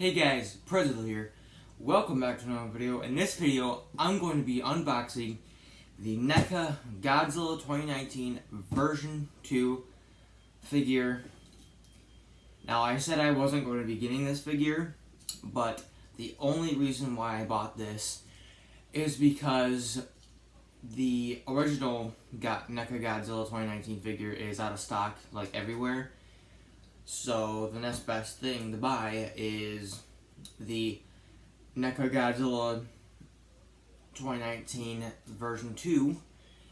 Hey guys, President here. Welcome back to another video. In this video, I'm going to be unboxing the Neca Godzilla 2019 version 2 figure. Now, I said I wasn't going to be getting this figure, but the only reason why I bought this is because the original Neca Godzilla 2019 figure is out of stock, like, everywhere. So the next best thing to buy is the Neca Godzilla 2019 version 2,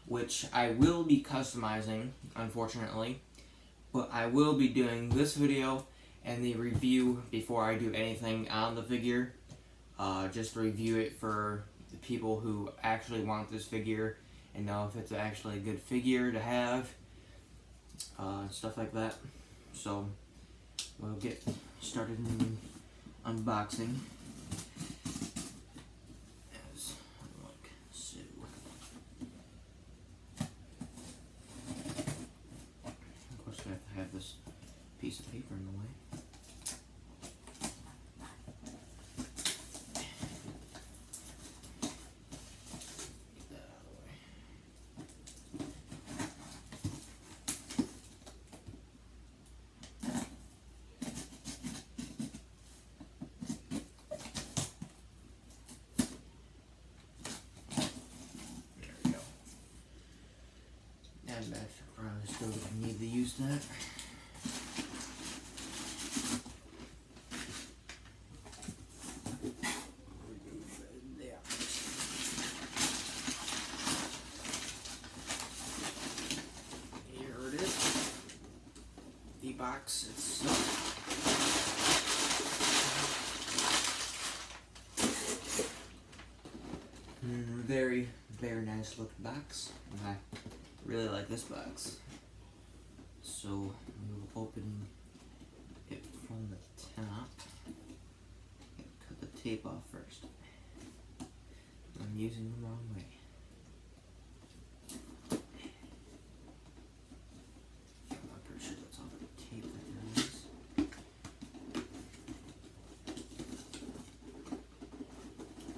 which I will be customizing, unfortunately, but I will be doing this video and the review before I do anything on the figure. Just review it for the people who actually want this figure and know if it's actually a good figure to have, stuff like that. So we'll get started in unboxing. As like so. Of course, we have to have this piece of paper in the way. Get that out of the way. I probably still gonna need to use that. Here it is. The box itself. Very, very nice looking box. I really like this box. So we'll open it from the top. Cut the tape off first. I'm using the wrong way. I'm pretty sure that's all the tape that there is.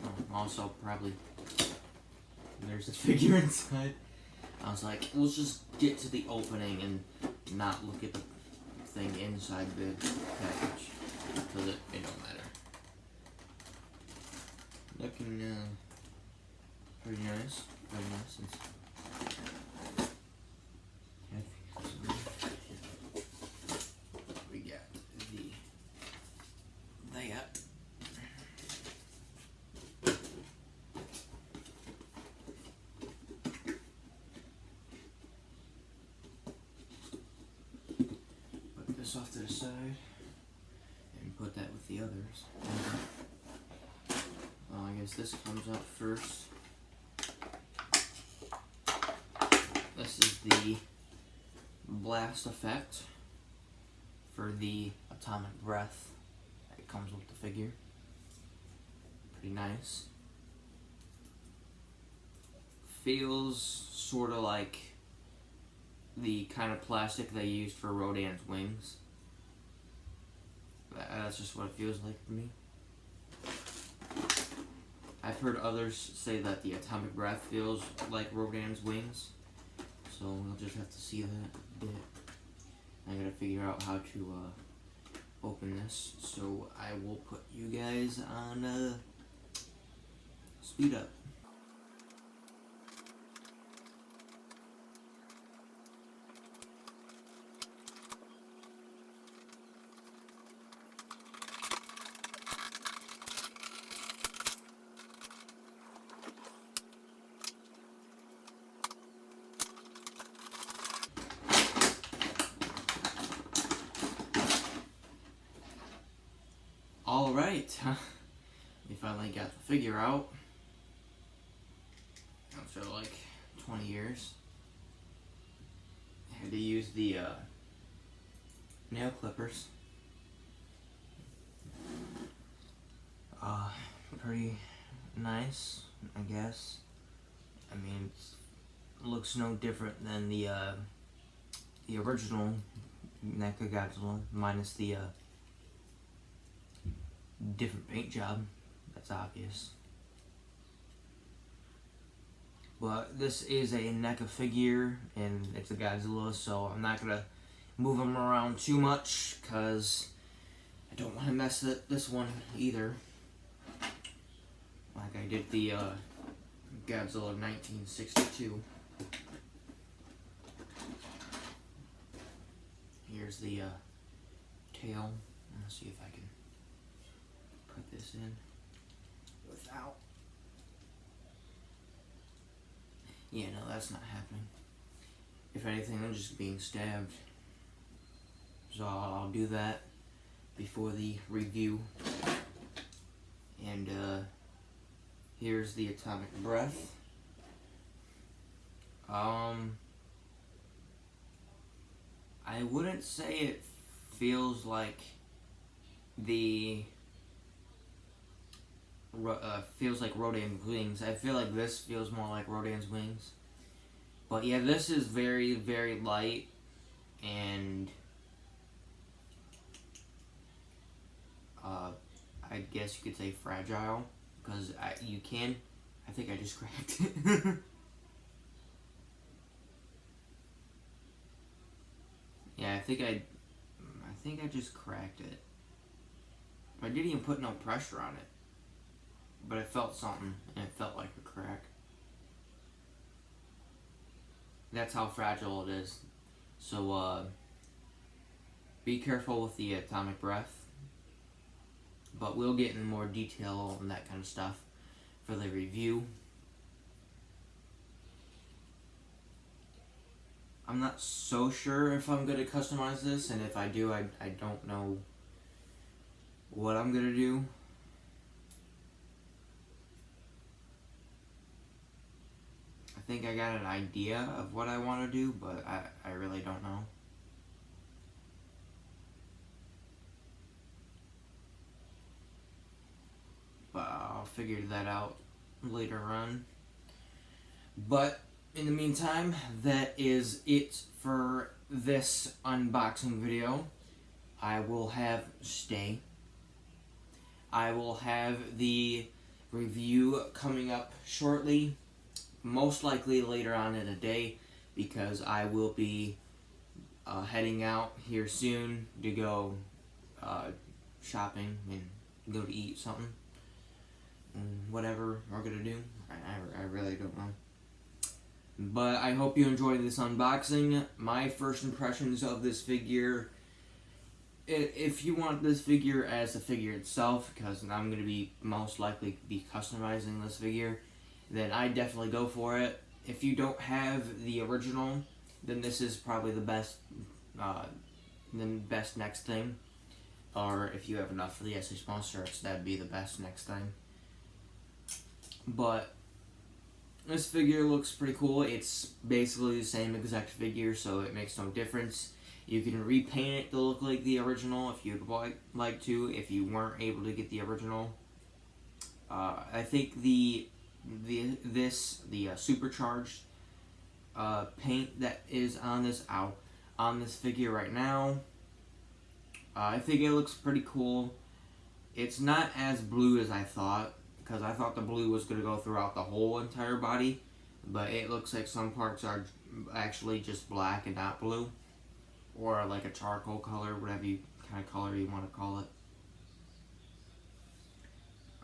Oh, also probably there's a figure inside. I was like, let's just get to the opening and not look at the thing inside the package, because it don't matter. Looking pretty nice, very nice. We got that. This off to the side and put that with the others. Well, I guess this comes up first. This is the blast effect for the atomic breath that comes with the figure. Pretty nice. Feels sort of like the kind of plastic they used for Rodan's wings. That's just what it feels like for me. I've heard others say that the atomic breath feels like Rodan's wings, so we'll just have to see that bit. I gotta figure out how to open this, so I will put you guys on speed up. Alright, we finally got the figure out after like 20 years. I had to use the nail clippers. Pretty nice, I guess. I mean, it looks no different than the original Neca Godzilla, minus the different paint job. That's obvious. But this is a NECA figure, and it's a Godzilla, so I'm not gonna move him around too much, because I don't want to mess this one either. Like I did the Godzilla 1962. Here's the tail. Let's see if I can put this in without. Yeah, no, that's not happening. If anything, I'm just being stabbed. So I'll do that before the review. And here's the atomic breath. I wouldn't say it feels like feels like Rodan's wings. I feel like this feels more like Rodan's wings. But yeah, this is very, very light, and I guess you could say fragile, because I think I just cracked it. Yeah, I think I just cracked it. I didn't even put no pressure on it, but it felt something, and it felt like a crack. That's how fragile it is. So be careful with the atomic breath. But we'll get in more detail on that kind of stuff for the review. I'm not so sure if I'm going to customize this, and if I do, I don't know what I'm going to do. I think I got an idea of what I want to do, but I really don't know. But I'll figure that out later on. But in the meantime, that is it for this unboxing video. I will have the review coming up shortly, most likely later on in the day, because I will be heading out here soon to go shopping and go to eat something. Whatever we're gonna do, I really don't know. But I hope you enjoyed this unboxing. My first impressions of this figure. If you want this figure as a figure itself, because I'm gonna be most likely be customizing this figure, then I definitely go for it. If you don't have the original, then this is probably the best next thing. Or if you have enough for the SA sponsors, that'd be the best next thing. But this figure looks pretty cool. It's basically the same exact figure, so it makes no difference. You can repaint it to look like the original if you'd like to, if you weren't able to get the original. I think the supercharged paint that is on this figure right now, I think it looks pretty cool. It's not as blue as I thought, because I thought the blue was going to go throughout the whole entire body, but it looks like some parts are actually just black and not blue, or like a charcoal color, whatever kind of color you want to call it.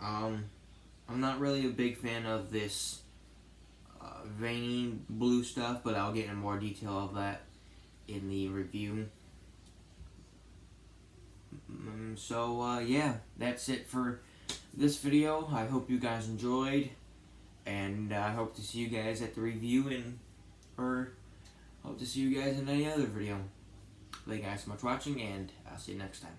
I'm not really a big fan of this veiny blue stuff, but I'll get into more detail of that in the review. So yeah, that's it for this video. I hope you guys enjoyed, and I hope to see you guys at the review, or hope to see you guys in any other video. Thank you guys so much for watching, and I'll see you next time.